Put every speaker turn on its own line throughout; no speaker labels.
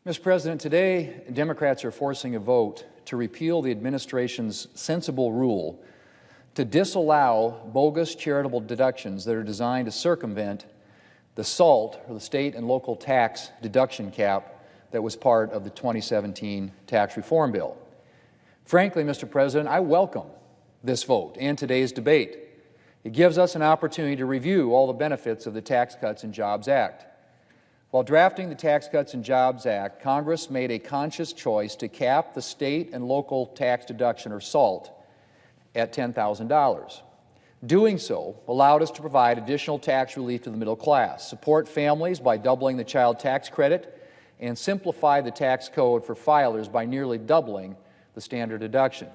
Mr. President, today Democrats are forcing a vote to repeal the administration's sensible rule to disallow bogus charitable deductions that are designed to circumvent the SALT, or the state and local tax deduction cap, that was part of the 2017 tax reform bill. Frankly, Mr. President, I welcome this vote and today's debate. It gives us an opportunity to review all the benefits of the Tax Cuts and Jobs Act. While drafting the Tax Cuts and Jobs Act, Congress made a conscious choice to cap the state and local tax deduction, or SALT, at $10,000. Doing so allowed us to provide additional tax relief to the middle class, support families by doubling the child tax credit, and simplify the tax code for filers by nearly doubling the standard deduction.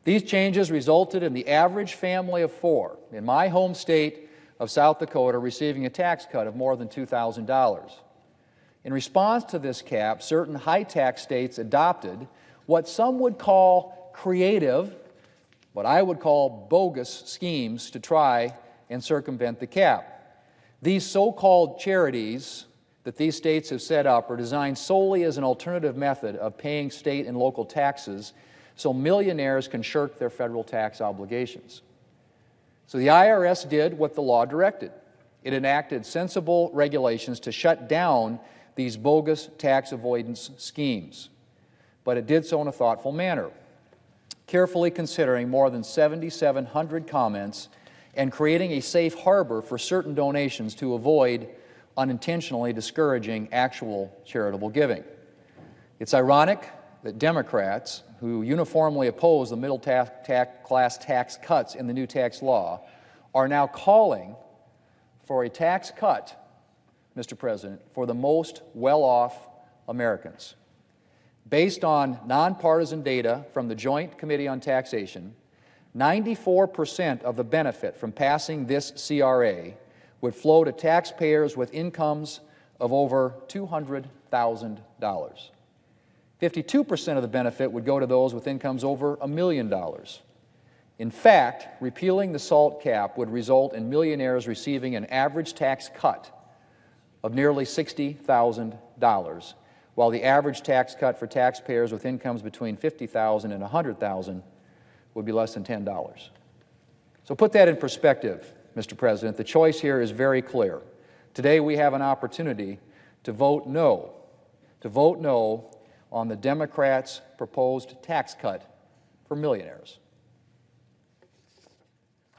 These changes resulted in the average family of four in my home state of South Dakota receiving a tax cut of more than $2,000. In response to this cap, certain high-tax states adopted what some would call creative, what I would call bogus schemes to try and circumvent the cap. These so-called charities that these states have set up are designed solely as an alternative method of paying state and local taxes so millionaires can shirk their federal tax obligations. So the IRS did what the law directed. It enacted sensible regulations to shut down these bogus tax avoidance schemes. But it did so in a thoughtful manner, carefully considering more than 7,700 comments and creating a safe harbor for certain donations to avoid unintentionally discouraging actual charitable giving. It's ironic that Democrats, who uniformly oppose the middle class tax cuts in the new tax law, are now calling for a tax cut, Mr. President, for the most well-off Americans. Based on nonpartisan data from the Joint Committee on Taxation, 94% of the benefit from passing this CRA would flow to taxpayers with incomes of over $200,000. 52% of the benefit would go to those with incomes over $1 million. In fact, repealing the SALT cap would result in millionaires receiving an average tax cut of nearly $60,000, while the average tax cut for taxpayers with incomes between $50,000 and $100,000 would be less than $10. So put that in perspective, Mr. President. The choice here is very clear. Today we have an opportunity to vote no on the Democrats' proposed tax cut for millionaires.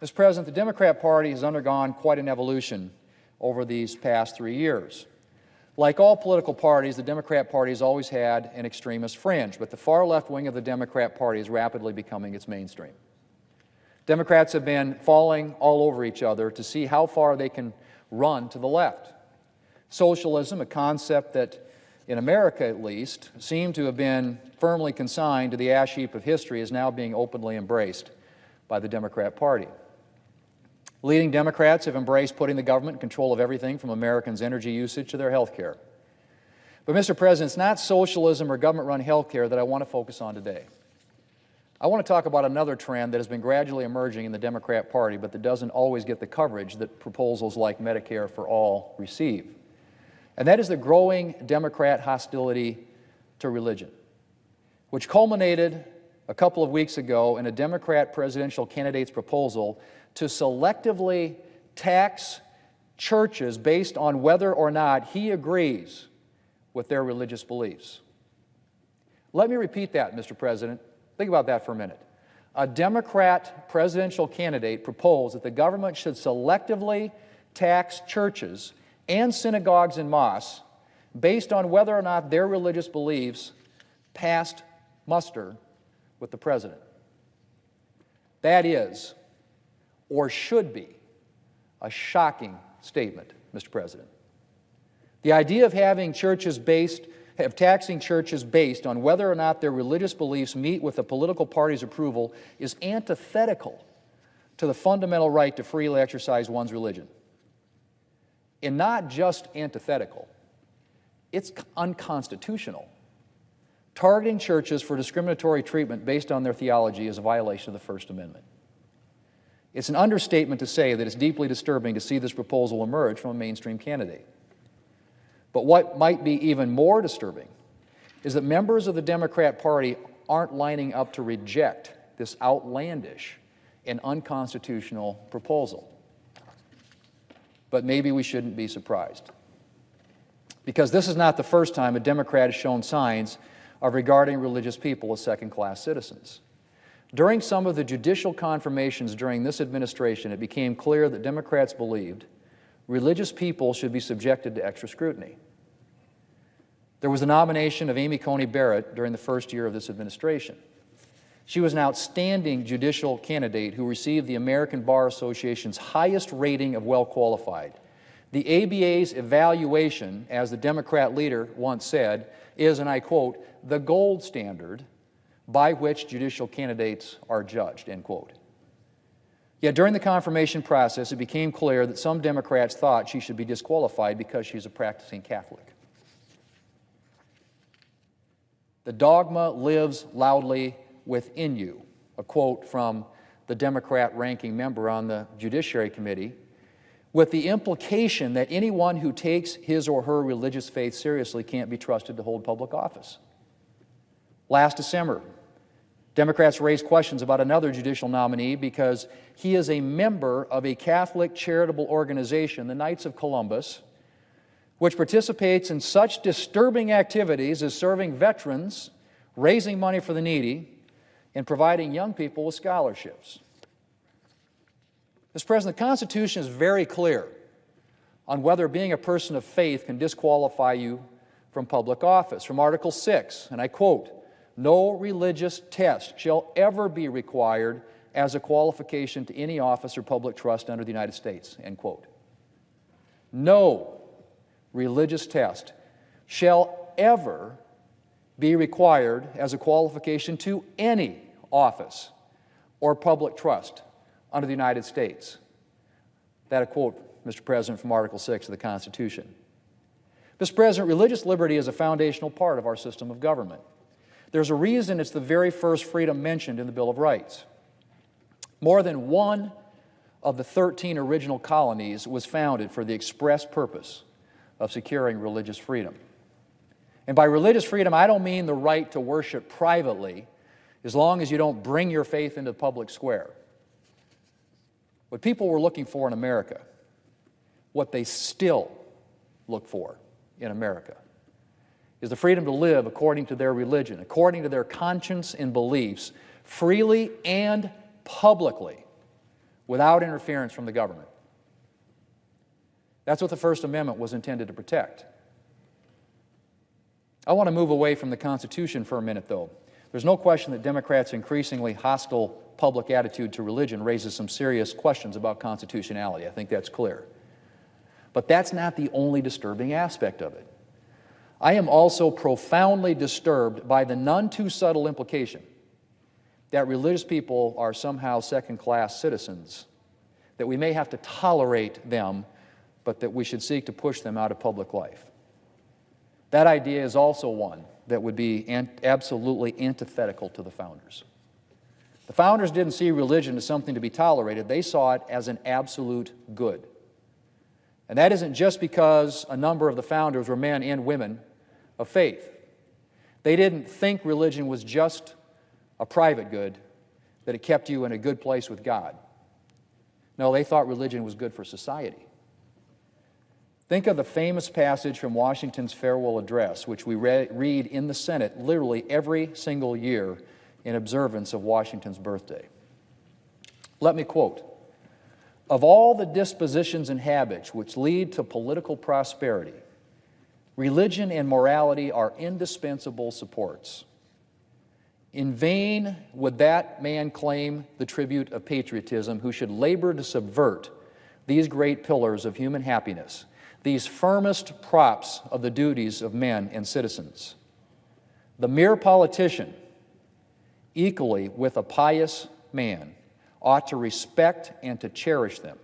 Mr. President, the Democrat Party has undergone quite an evolution over these past 3 years. Like all political parties, the Democrat Party has always had an extremist fringe, but the far left wing of the Democrat Party is rapidly becoming its mainstream. Democrats have been falling all over each other to see how far they can run to the left. Socialism, a concept that, in America at least, seemed to have been firmly consigned to the ash heap of history, is now being openly embraced by the Democrat Party. Leading Democrats have embraced putting the government in control of everything from Americans' energy usage to their health care. But, Mr. President, it's not socialism or government-run health care that I want to focus on today. I want to talk about another trend that has been gradually emerging in the Democrat Party, but that doesn't always get the coverage that proposals like Medicare for All receive. And that is the growing Democrat hostility to religion, which culminated a couple of weeks ago in a Democrat presidential candidate's proposal to selectively tax churches based on whether or not he agrees with their religious beliefs. Let me repeat that, Mr. President. Think about that for a minute. A Democrat presidential candidate proposed that the government should selectively tax churches and synagogues and mosques based on whether or not their religious beliefs passed muster with the president. That is, or should be, a shocking statement, Mr. President. The idea of taxing churches based on whether or not their religious beliefs meet with a political party's approval is antithetical to the fundamental right to freely exercise one's religion. And not just antithetical, it's unconstitutional. Targeting churches for discriminatory treatment based on their theology is a violation of the First Amendment. It's an understatement to say that it's deeply disturbing to see this proposal emerge from a mainstream candidate. But what might be even more disturbing is that members of the Democrat Party aren't lining up to reject this outlandish and unconstitutional proposal. But maybe we shouldn't be surprised, because this is not the first time a Democrat has shown signs of regarding religious people as second-class citizens. During some of the judicial confirmations during this administration, it became clear that Democrats believed religious people should be subjected to extra scrutiny. There was the nomination of Amy Coney Barrett during the first year of this administration. She was an outstanding judicial candidate who received the American Bar Association's highest rating of well-qualified. The ABA's evaluation, as the Democrat leader once said, is, and I quote, "the gold standard by which judicial candidates are judged," end quote. Yet during the confirmation process, it became clear that some Democrats thought she should be disqualified because she's a practicing Catholic. "The dogma lives loudly within you," a quote from the Democrat ranking member on the Judiciary Committee, with the implication that anyone who takes his or her religious faith seriously can't be trusted to hold public office. Last December, Democrats raised questions about another judicial nominee because he is a member of a Catholic charitable organization, the Knights of Columbus, which participates in such disturbing activities as serving veterans, raising money for the needy, and providing young people with scholarships. Mr. President, the Constitution is very clear on whether being a person of faith can disqualify you from public office. From Article 6, and I quote, "No religious test shall ever be required as a qualification to any office or public trust under the United States," end quote. No religious test shall ever be required as a qualification to any office or public trust under the United States. That a quote, Mr. President, from Article 6 of the Constitution. Mr. President, religious liberty is a foundational part of our system of government. There's a reason it's the very first freedom mentioned in the Bill of Rights. More than one of the 13 original colonies was founded for the express purpose of securing religious freedom. And by religious freedom, I don't mean the right to worship privately, as long as you don't bring your faith into the public square. What people were looking for in America, what they still look for in America, is the freedom to live according to their religion, according to their conscience and beliefs, freely and publicly, without interference from the government. That's what the First Amendment was intended to protect. I want to move away from the Constitution for a minute, though. There's no question that Democrats' increasingly hostile public attitude to religion raises some serious questions about constitutionality. I think that's clear. But that's not the only disturbing aspect of it. I am also profoundly disturbed by the none too subtle implication that religious people are somehow second-class citizens, that we may have to tolerate them, but that we should seek to push them out of public life. That idea is also one that would be absolutely antithetical to the founders. The founders didn't see religion as something to be tolerated. They saw it as an absolute good. And that isn't just because a number of the founders were men and women of faith. They didn't think religion was just a private good, that it kept you in a good place with God. No, they thought religion was good for society. Think of the famous passage from Washington's farewell address, which we read in the Senate literally every single year in observance of Washington's birthday. Let me quote, "Of all the dispositions and habits which lead to political prosperity, religion and morality are indispensable supports. In vain would that man claim the tribute of patriotism who should labor to subvert these great pillars of human happiness, these firmest props of the duties of men and citizens. The mere politician, equally with a pious man, ought to respect and to cherish them.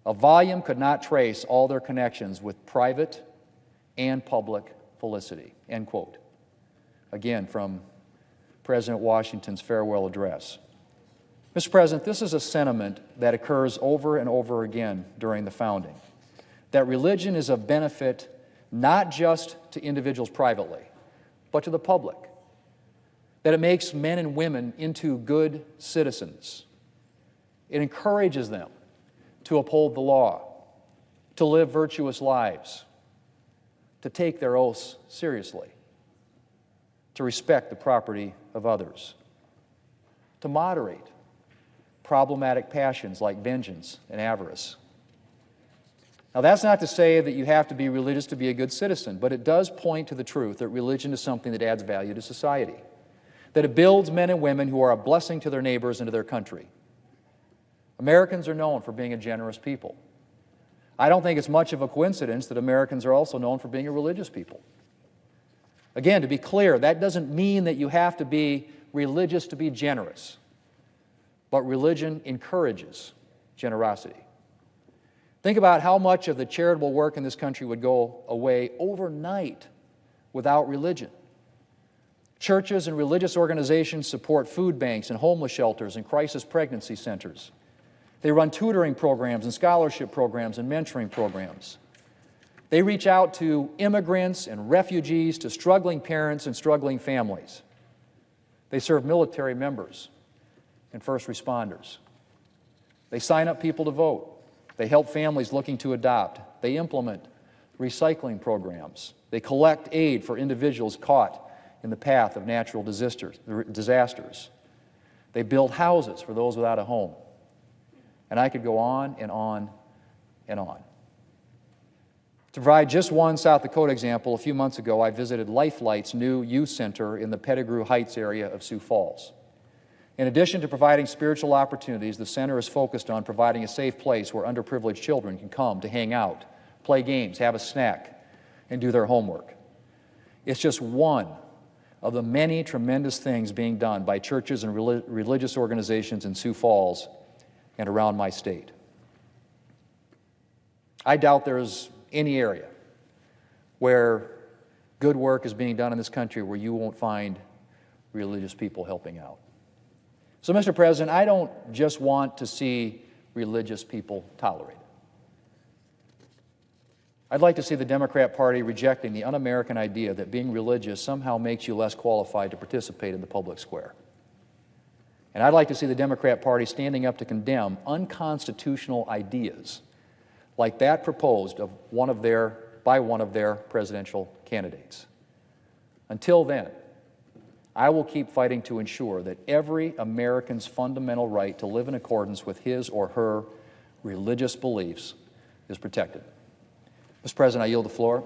A volume could not trace all their connections with private and public felicity," end quote. Again, from President Washington's farewell address. Mr. President, this is a sentiment that occurs over and over again during the founding, that religion is of benefit not just to individuals privately, but to the public, that it makes men and women into good citizens. It encourages them to uphold the law, to live virtuous lives, to take their oaths seriously, to respect the property of others, to moderate problematic passions like vengeance and avarice. Now, that's not to say that you have to be religious to be a good citizen, but it does point to the truth that religion is something that adds value to society, that it builds men and women who are a blessing to their neighbors and to their country. Americans are known for being a generous people. I don't think it's much of a coincidence that Americans are also known for being a religious people. Again, to be clear, that doesn't mean that you have to be religious to be generous, but religion encourages generosity. Think about how much of the charitable work in this country would go away overnight without religion. Churches and religious organizations support food banks and homeless shelters and crisis pregnancy centers. They run tutoring programs and scholarship programs and mentoring programs. They reach out to immigrants and refugees, to struggling parents and struggling families. They serve military members and first responders. They sign up people to vote. They help families looking to adopt. They implement recycling programs. They collect aid for individuals caught in the path of natural disasters. They build houses for those without a home. And I could go on and on and on. To provide just one South Dakota example, a few months ago I visited Lifelight's new youth center in the Pettigrew Heights area of Sioux Falls. In addition to providing spiritual opportunities, the center is focused on providing a safe place where underprivileged children can come to hang out, play games, have a snack, and do their homework. It's just one of the many tremendous things being done by churches and religious organizations in Sioux Falls and around my state. I doubt there's any area where good work is being done in this country where you won't find religious people helping out. So, Mr. President, I don't just want to see religious people tolerated. I'd like to see the Democrat Party rejecting the un-American idea that being religious somehow makes you less qualified to participate in the public square. And I'd like to see the Democrat Party standing up to condemn unconstitutional ideas like that proposed by one of their presidential candidates. Until then, I will keep fighting to ensure that every American's fundamental right to live in accordance with his or her religious beliefs is protected. Mr. President, I yield the floor.